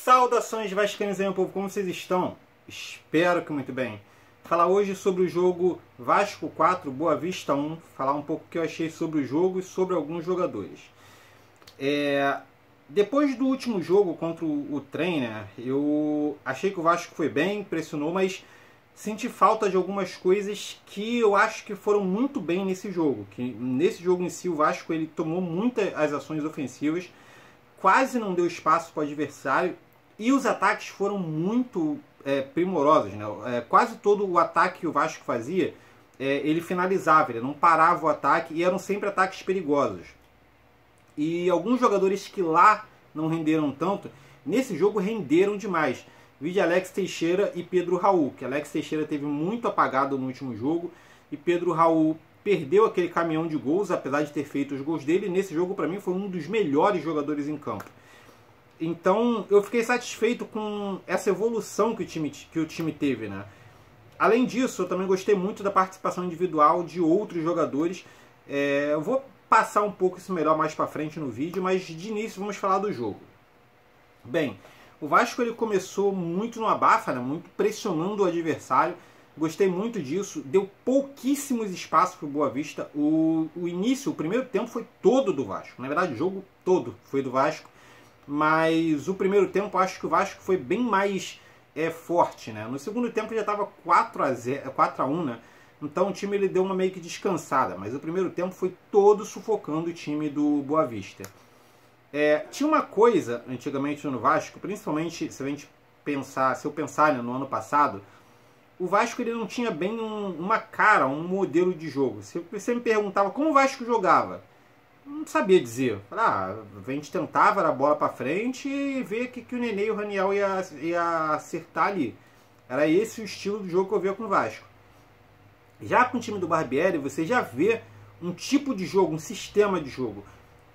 Saudações vascaínos aí, meu povo, como vocês estão? Espero que muito bem. Falar hoje sobre o jogo Vasco 4, Boa Vista 1. Falar um pouco o que eu achei sobre o jogo e sobre alguns jogadores. Depois do último jogo contra o Trainer, eu achei que o Vasco foi bem, pressionou, mas senti falta de algumas coisas que eu acho que foram muito bem nesse jogo. Que nesse jogo em si o Vasco ele tomou muitas as ações ofensivas, quase não deu espaço para o adversário e os ataques foram muito primorosos, né? Quase todo o ataque que o Vasco fazia, ele finalizava, ele não parava o ataque e eram sempre ataques perigosos. E alguns jogadores que lá não renderam tanto, nesse jogo renderam demais. Vide Alex Teixeira e Pedro Raul, que Alex Teixeira teve muito apagado no último jogo e Pedro Raul perdeu aquele caminhão de gols, apesar de ter feito os gols dele. Nesse jogo, para mim, foi um dos melhores jogadores em campo. Então, eu fiquei satisfeito com essa evolução que o time teve, né? Além disso, eu também gostei muito da participação individual de outros jogadores. Eu vou passar um pouco isso melhor mais para frente no vídeo, mas de início vamos falar do jogo. Bem, o Vasco ele começou muito no abafa, né? Muito pressionando o adversário. Gostei muito disso, deu pouquíssimos espaços para o Boa Vista. O primeiro tempo foi todo do Vasco. Na verdade, o jogo todo foi do Vasco. Mas o primeiro tempo, acho que o Vasco foi bem mais forte, né? No segundo tempo já estava 4-1, né? Então o time ele deu uma meio que descansada. Mas o primeiro tempo foi todo sufocando o time do Boa Vista. Tinha uma coisa antigamente no Vasco, principalmente se eu pensar né, no ano passado, o Vasco ele não tinha bem uma cara, um modelo de jogo. Se você me perguntava como o Vasco jogava, não sabia dizer. A gente tentava era a bola para frente e ver que o Nenê e o Raniel ia acertar ali. Era esse o estilo do jogo que eu via com o Vasco. Já com o time do Barbieri, você já vê um tipo de jogo, um sistema de jogo.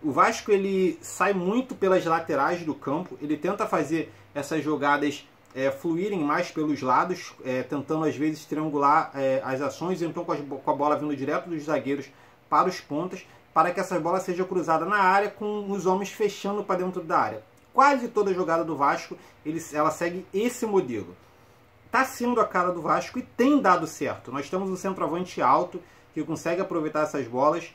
O Vasco ele sai muito pelas laterais do campo, ele tenta fazer essas jogadas fluírem mais pelos lados, tentando às vezes triangular as ações, então com a bola vindo direto dos zagueiros para os pontas, para que essa bola seja cruzada na área com os homens fechando para dentro da área. Quase toda jogada do Vasco ela segue esse modelo. Está sendo a cara do Vasco e tem dado certo. Nós temos um centroavante alto que consegue aproveitar essas bolas.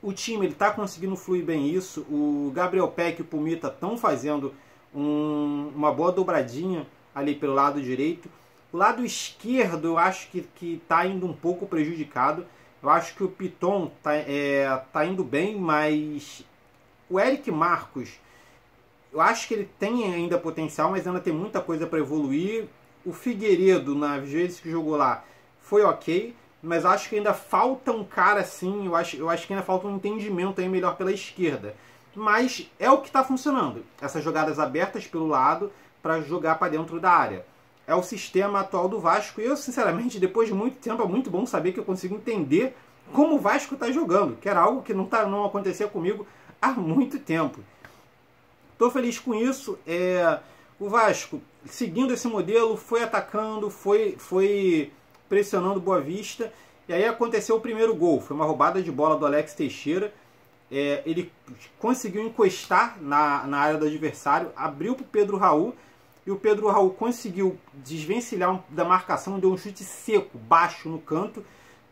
O time está conseguindo fluir bem isso. O Gabriel Peck e o Pumita estão fazendo uma boa dobradinha ali pelo lado direito. O lado esquerdo eu acho que está indo um pouco prejudicado. Eu acho que o Piton tá indo bem, mas o Eric Marcos, eu acho que ele tem ainda potencial, mas ainda tem muita coisa para evoluir. O Figueiredo, nas vezes que jogou lá, foi ok, mas eu acho que ainda falta um cara assim, eu acho que ainda falta um entendimento aí melhor pela esquerda. Mas é o que está funcionando. Essas jogadas abertas pelo lado para jogar para dentro da área. É o sistema atual do Vasco. E eu, sinceramente, depois de muito tempo, é muito bom saber que eu consigo entender como o Vasco está jogando. Que era algo que não acontecia comigo há muito tempo. Estou feliz com isso. O Vasco, seguindo esse modelo, foi atacando, foi pressionando o Boa Vista. E aí aconteceu o primeiro gol. Foi uma roubada de bola do Alex Teixeira. Ele conseguiu encostar na área do adversário, abriu para o Pedro Raul, e o Pedro Raul conseguiu desvencilhar da marcação, deu um chute seco, baixo no canto.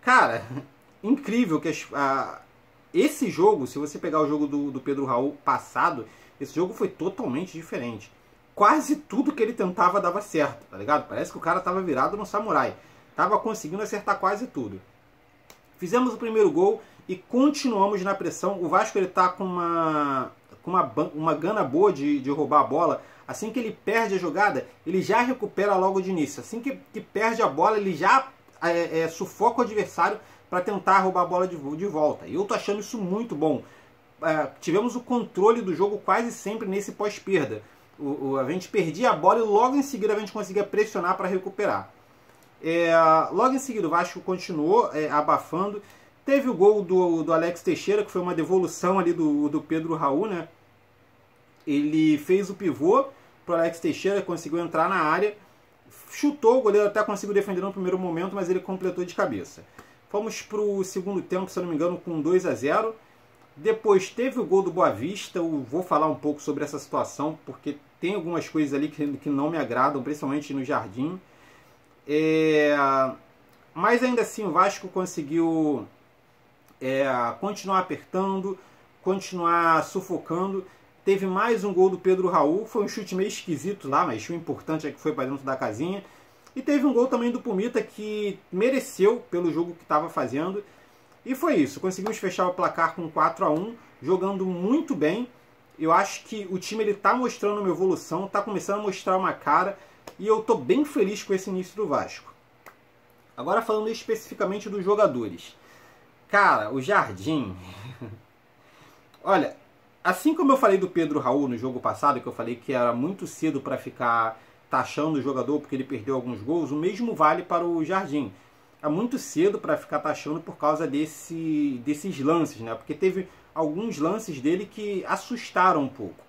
Cara, incrível que esse jogo, se você pegar o jogo do Pedro Raul passado, esse jogo foi totalmente diferente. Quase tudo que ele tentava dava certo, tá ligado? Parece que o cara tava virado no samurai. Tava conseguindo acertar quase tudo. Fizemos o primeiro gol e continuamos na pressão. O Vasco ele tá com uma gana boa de roubar a bola. Assim que ele perde a jogada, ele já recupera logo de início. Assim que perde a bola, ele já sufoca o adversário para tentar roubar a bola de volta. E eu tô achando isso muito bom. Tivemos o controle do jogo quase sempre nesse pós-perda. A gente perdia a bola e logo em seguida a gente conseguia pressionar para recuperar. Logo em seguida o Vasco continuou abafando. Teve o gol do Alex Teixeira, que foi uma devolução ali do Pedro Raul, né? Ele fez o pivô para o Alex Teixeira, conseguiu entrar na área, chutou, o goleiro até conseguiu defender no primeiro momento, mas ele completou de cabeça. Fomos para o segundo tempo, se eu não me engano, com 2-0. Depois teve o gol do Boa Vista. Eu vou falar um pouco sobre essa situação, porque tem algumas coisas ali que não me agradam, principalmente no Jardim. Mas ainda assim o Vasco conseguiu continuar apertando, continuar sufocando. Teve mais um gol do Pedro Raul, foi um chute meio esquisito lá, mas o importante é que foi para dentro da casinha. E teve um gol também do Pumita, que mereceu pelo jogo que estava fazendo. E foi isso, conseguimos fechar o placar com 4-1, jogando muito bem. Eu acho que o time está mostrando uma evolução, está começando a mostrar uma cara, e eu estou bem feliz com esse início do Vasco. Agora falando especificamente dos jogadores. Cara, o Jardim... Olha, assim como eu falei do Pedro Raul no jogo passado, que eu falei que era muito cedo para ficar taxando o jogador porque ele perdeu alguns gols, o mesmo vale para o Jardim. É muito cedo para ficar taxando por causa desses lances, né? Porque teve alguns lances dele que assustaram um pouco.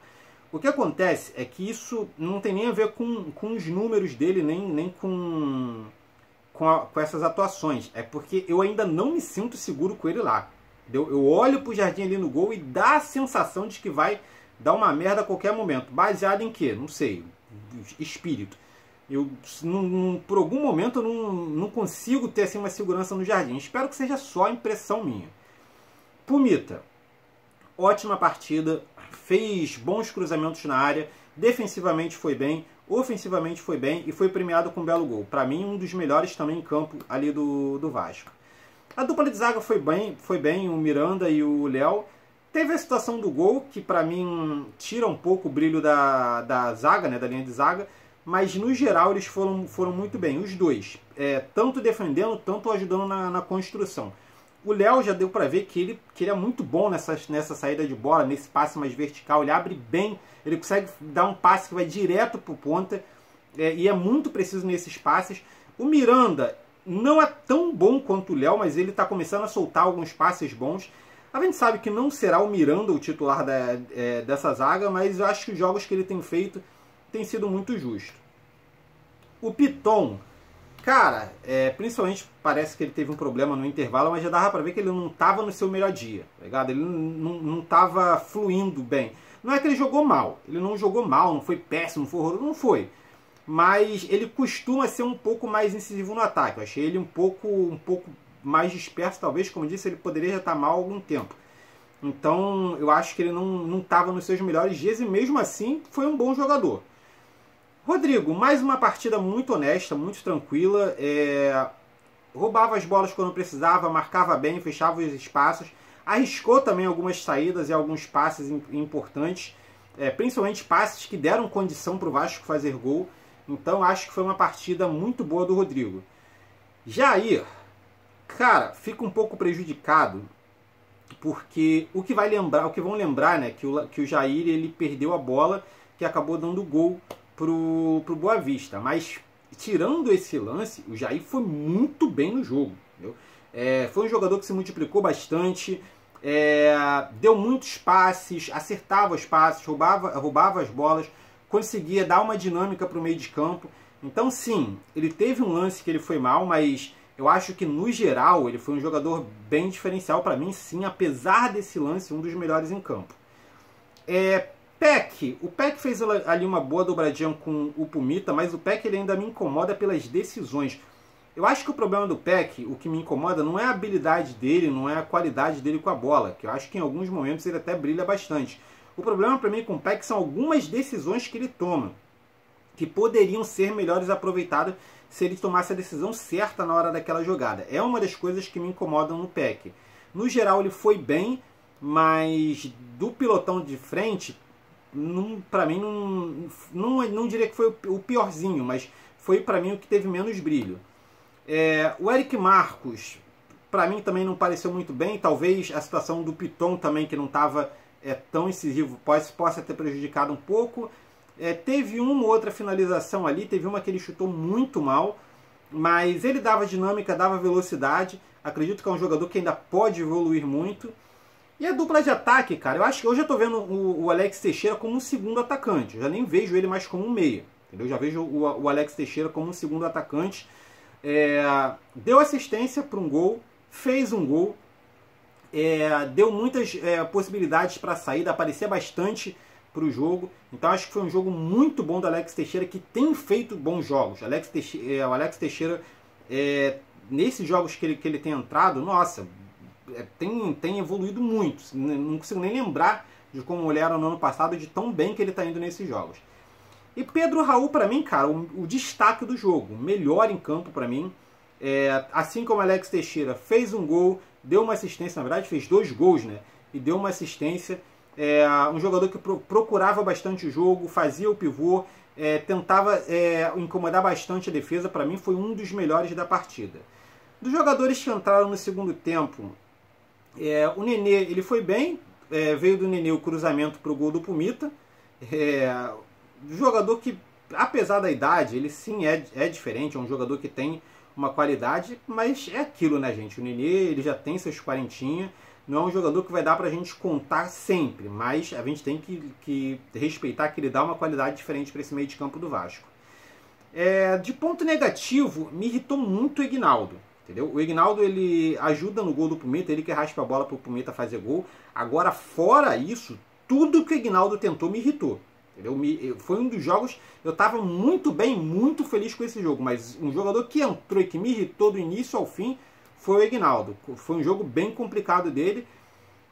O que acontece é que isso não tem nem a ver com os números dele, nem com essas atuações. É porque eu ainda não me sinto seguro com ele lá. Eu olho pro Jardim ali no gol e dá a sensação de que vai dar uma merda a qualquer momento. Baseado em quê? Não sei. Espírito. Por algum momento eu não consigo ter assim, uma segurança no Jardim. Espero que seja só impressão minha. Pumita, ótima partida, fez bons cruzamentos na área, defensivamente foi bem, ofensivamente foi bem e foi premiado com um belo gol. Para mim, um dos melhores também em campo ali do Vasco. A dupla de zaga foi bem, o Miranda e o Léo. Teve a situação do gol, que para mim tira um pouco o brilho da zaga, né, da linha de zaga, mas no geral eles foram muito bem, os dois, tanto defendendo, tanto ajudando na construção. O Léo já deu para ver que ele é muito bom nessa saída de bola, nesse passe mais vertical, ele abre bem, ele consegue dar um passe que vai direto para o ponta, e é muito preciso nesses passes. O Miranda não é tão bom quanto o Léo, mas ele está começando a soltar alguns passes bons. A gente sabe que não será o Miranda o titular dessa zaga, mas eu acho que os jogos que ele tem feito têm sido muito justos. O Piton, cara, principalmente parece que ele teve um problema no intervalo, mas já dava pra ver que ele não estava no seu melhor dia, tá ligado? Ele não estava fluindo bem. Não é que ele jogou mal, ele não jogou mal, não foi péssimo, não foi horroroso, não foi. Mas ele costuma ser um pouco mais incisivo no ataque. Eu achei ele um pouco mais disperso, talvez, como eu disse, ele poderia já estar mal há algum tempo. Então, eu acho que ele não estava nos seus melhores dias e mesmo assim foi um bom jogador. Rodrigo, mais uma partida muito honesta, muito tranquila, roubava as bolas quando precisava, marcava bem, fechava os espaços, arriscou também algumas saídas e alguns passes importantes, principalmente passes que deram condição para o Vasco fazer gol. Então acho que foi uma partida muito boa do Rodrigo. Jair, cara, fica um pouco prejudicado, porque o que vão lembrar, né, que o Jair ele perdeu a bola, que acabou dando gol pro Boa Vista. Mas tirando esse lance, o Jair foi muito bem no jogo. Entendeu? Foi um jogador que se multiplicou bastante, deu muitos passes, acertava os passes, roubava as bolas, conseguia dar uma dinâmica para o meio de campo. Então sim, ele teve um lance que ele foi mal, mas eu acho que no geral ele foi um jogador bem diferencial para mim, sim, apesar desse lance, um dos melhores em campo. O Peck fez ali uma boa dobradinha com o Pumita, mas o Peck ele ainda me incomoda pelas decisões. Eu acho que o problema do Peck, o que me incomoda, não é a habilidade dele, não é a qualidade dele com a bola, que eu acho que em alguns momentos ele até brilha bastante. O problema para mim com o Peck são algumas decisões que ele toma, que poderiam ser melhores aproveitadas se ele tomasse a decisão certa na hora daquela jogada. É uma das coisas que me incomodam no Peck. No geral ele foi bem, mas do pilotão de frente, para mim não diria que foi o piorzinho, mas foi para mim o que teve menos brilho. O Eric Marcos, para mim também não pareceu muito bem. Talvez a situação do Piton também, que não estava tão incisivo, possa ter prejudicado um pouco. Teve uma ou outra finalização ali, teve uma que ele chutou muito mal, mas ele dava dinâmica, dava velocidade. Acredito que é um jogador que ainda pode evoluir muito. E a dupla de ataque, cara, eu acho que eu já estou vendo o Alex Teixeira como um segundo atacante. Eu já nem vejo ele mais como um meia. Entendeu? Eu já vejo o Alex Teixeira como um segundo atacante. Deu assistência para um gol, fez um gol. deu muitas possibilidades para a saída, aparecia bastante para o jogo. Então acho que foi um jogo muito bom do Alex Teixeira, que tem feito bons jogos. O Alex Teixeira, nesses jogos que ele tem entrado, nossa, tem evoluído muito. Não consigo nem lembrar de como ele era no ano passado, de tão bem que ele está indo nesses jogos. E Pedro Raul, para mim, cara, o destaque do jogo, melhor em campo para mim. Assim como Alex Teixeira fez um gol, deu uma assistência, na verdade fez 2 gols, né? E deu uma assistência. Um jogador que procurava bastante o jogo, fazia o pivô, tentava incomodar bastante a defesa. Para mim foi um dos melhores da partida. Dos jogadores que entraram no segundo tempo, o Nenê, ele foi bem, veio do Nenê o cruzamento para o gol do Pumita. Jogador que, apesar da idade, ele sim é diferente, é um jogador que tem uma qualidade, mas é aquilo, né, gente? O Nenê, ele já tem seus 40, não é um jogador que vai dar pra gente contar sempre, mas a gente tem que respeitar que ele dá uma qualidade diferente para esse meio de campo do Vasco. De ponto negativo, me irritou muito o Ignaldo, entendeu? O Ignaldo, ele ajuda no gol do Pumita, ele que raspa a bola pro Pumita fazer gol. Agora, fora isso, tudo que o Ignaldo tentou me irritou. Foi um dos jogos, eu estava muito bem, muito feliz com esse jogo, mas um jogador que entrou e que me irritou do início ao fim foi o Ignaldo. Foi um jogo bem complicado dele,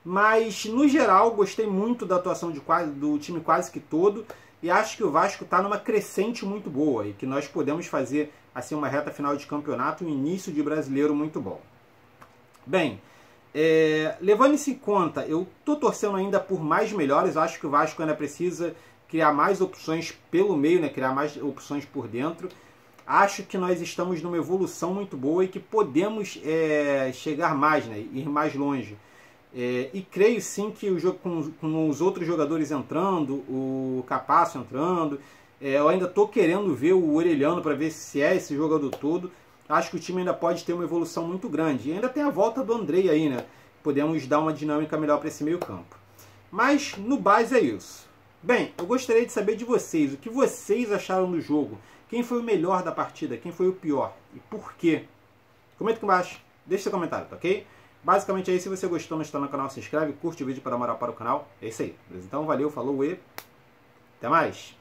mas no geral gostei muito da atuação do time quase que todo, e acho que o Vasco está numa crescente muito boa e que nós podemos fazer assim uma reta final de campeonato, um início de brasileiro muito bom. Bem, levando isso em conta, eu estou torcendo ainda por mais melhores. Eu acho que o Vasco ainda precisa criar mais opções pelo meio, né? Criar mais opções por dentro. Acho que nós estamos numa evolução muito boa e que podemos chegar mais, né? Ir mais longe. E creio sim que o jogo com os outros jogadores entrando, o Capasso entrando, eu ainda estou querendo ver o Orelhano para ver se é esse jogador todo. Acho que o time ainda pode ter uma evolução muito grande. E ainda tem a volta do Andrei aí, né? Podemos dar uma dinâmica melhor para esse meio campo. Mas no base é isso. Bem, eu gostaria de saber de vocês, o que vocês acharam do jogo? Quem foi o melhor da partida? Quem foi o pior? E por quê? Comenta aqui embaixo, deixe seu comentário, tá ok? Basicamente é isso. Se você gostou, não está no canal, se inscreve, curte o vídeo para morar para o canal. É isso aí. Então, valeu, falou e até mais!